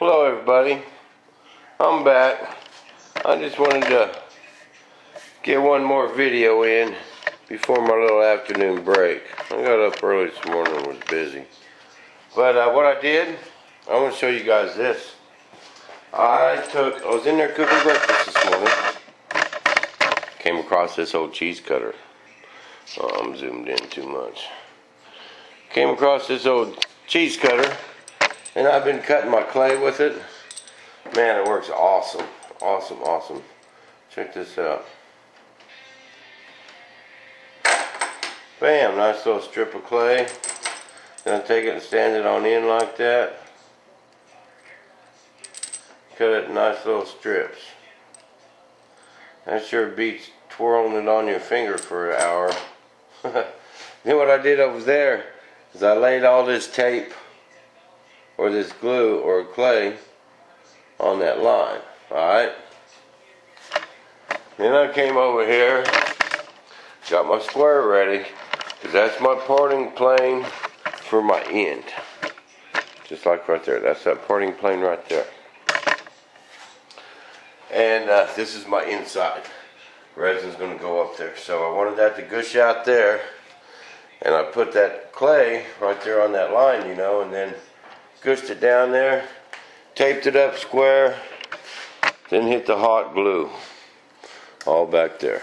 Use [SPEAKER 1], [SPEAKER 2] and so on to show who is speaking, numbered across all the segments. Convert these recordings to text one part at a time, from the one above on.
[SPEAKER 1] Hello everybody, I'm back. I just wanted to get one more video in before my little afternoon break. I got up early this morning and was busy. But what I did, I want to show you guys this. I was in there cooking breakfast this morning. Came across this old cheese cutter. Oh, I'm zoomed in too much. Came across this old cheese cutter. And I've been cutting my clay with it. Man, it works awesome. Awesome. Check this out. Bam, nice little strip of clay. Gonna take it and stand it on in like that. Cut it in nice little strips. That sure beats twirling it on your finger for an hour. Then what I did over there is I laid all this tape or this glue or clay on that line. Alright? Then I came over here, got my square ready, because that's my parting plane for my end. Just like right there. That's that parting plane right there. And this is my inside. Resin's going to go up there. So I wanted that to gush out there. And I put that clay right there on that line, you know, and then gushed it down there, taped it up square, then hit the hot glue all back there.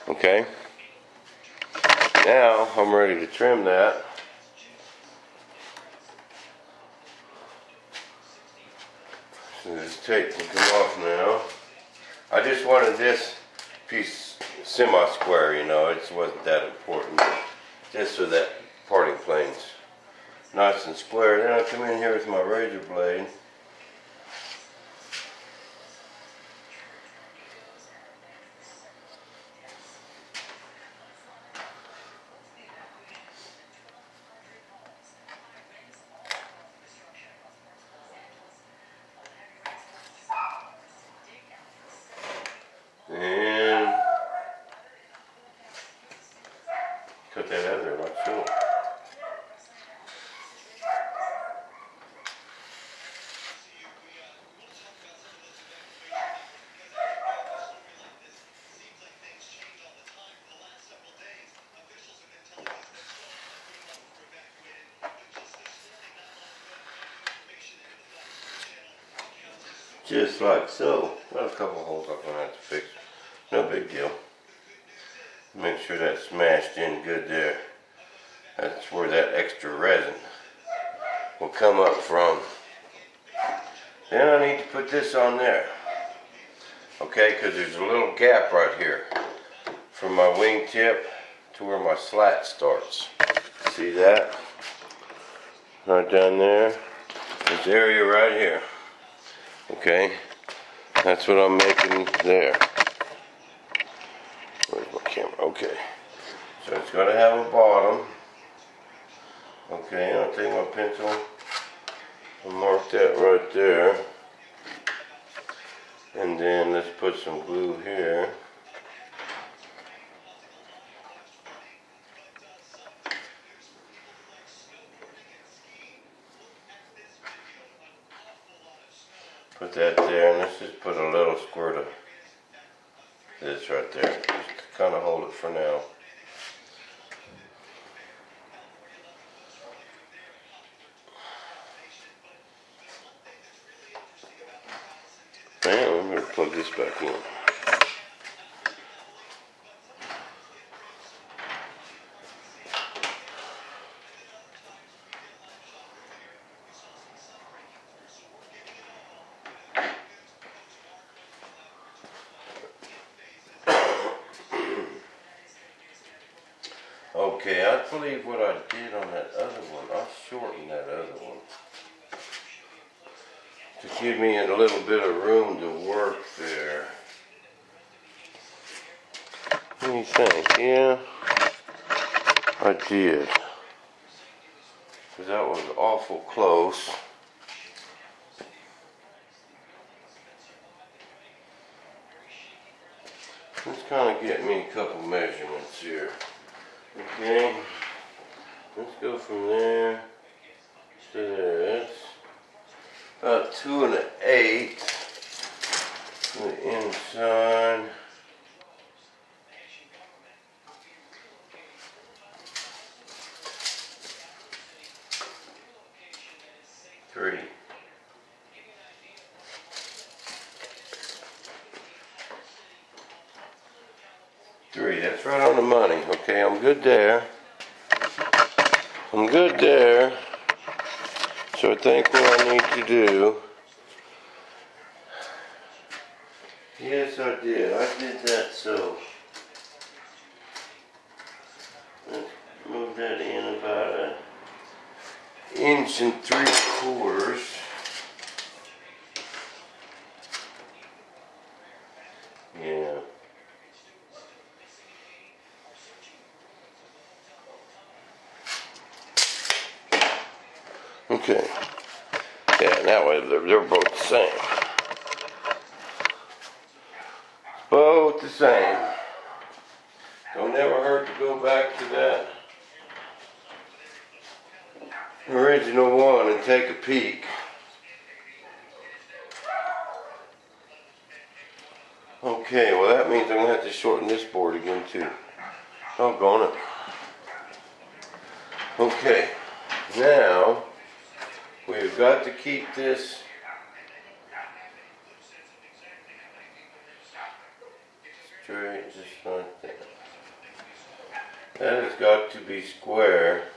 [SPEAKER 1] Okay? Now I'm ready to trim that. So this tape can come off now. I just wanted this piece semi-square, you know, it wasn't that important. Just so that parting plane's nice and square. Then I come in here with my razor blade. And cut that out of there like so. Just like so. Got a couple holes I'm going to have to fix. No big deal. Make sure that's smashed in good there. That's where that extra resin will come up from. Then I need to put this on there. Okay, because there's a little gap right here from my wing tip to where my slat starts. See that? Right down there. This area right here. Okay, that's what I'm making there. Where's my camera? Okay, so it's going to have a bottom. Okay, I'll take my pencil and mark that right there. And then let's put some glue here. Put that there, and let's just put a little squirt of this right there, just to kind of hold it for now. Man, I'm going to plug this back in. Okay, I believe what I did on that other one, I shortened that other one to give me a little bit of room to work there. What do you think? Yeah, I did. Because that was awful close. Let's kind of get me a couple measurements here. Okay, let's go from there to there. That's about 2 1/8 on the inside. Three. That's right on the money. Okay, I'm good there. I'm good there. So I think what I need to do. Yes, I did. I did that, so let's move that in about 1 3/4 inches. Yeah. Okay. Yeah, that way they're both the same. Both the same. Don't never hurt to go back to that original one and take a peek. Okay, well that means I'm going to have to shorten this board again too. Doggone it. Okay, now we've got to keep this straight just like that. That has got to be square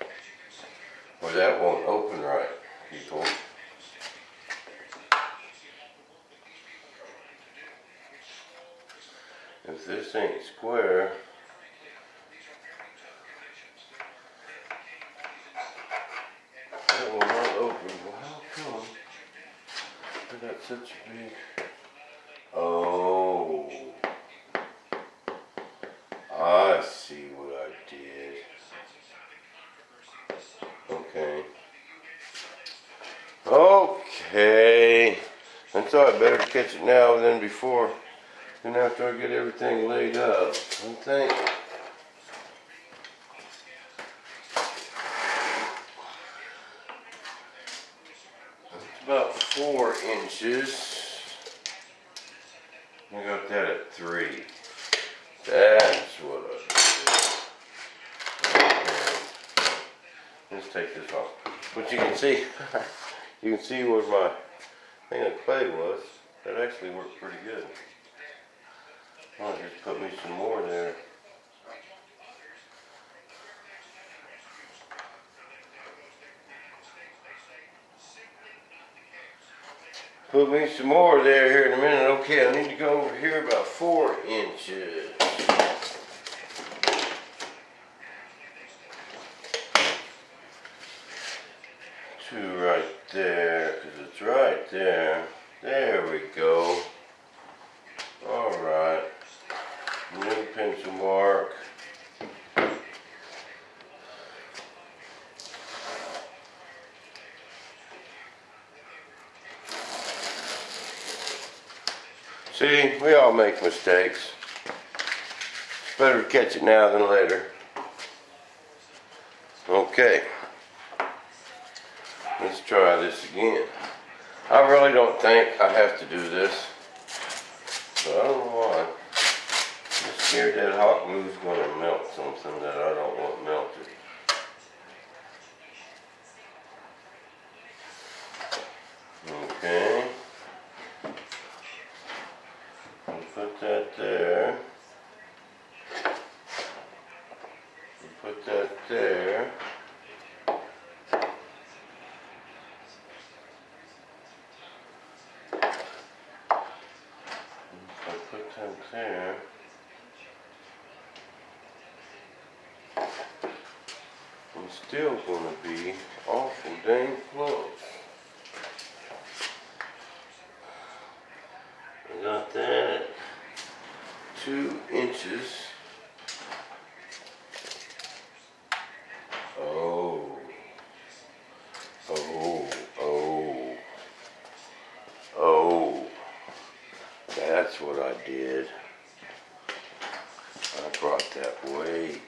[SPEAKER 1] or that won't open right, people. If this ain't square, that will not open. Well, how come I got such a big... Oh, I see what I did. Okay. Okay. And so I better catch it now than before. And after I get everything laid up, I think. It's about 4 inches. I got that at 3. That's what I did. Okay. Let's take this off. But you can see, where my thing of clay was. That actually worked pretty good. I'll just put me some more there. Put me some more there here in a minute. Okay, I need to go over here about 4 inches. Two right there, because it's right there. There we go. Alright. New pencil mark. See, we all make mistakes. It's better to catch it now than later. Okay. Let's try this again. I really don't think I have to do this. But I don't know why. I'm scared that hot glue is going to melt something that I don't want melted. Okay. I'll put that there. Put that there. I put that there. I'm still going to be awful dang close. I got that at 2 inches. Oh. Oh. Oh. Oh. That's what I did. I brought that way in.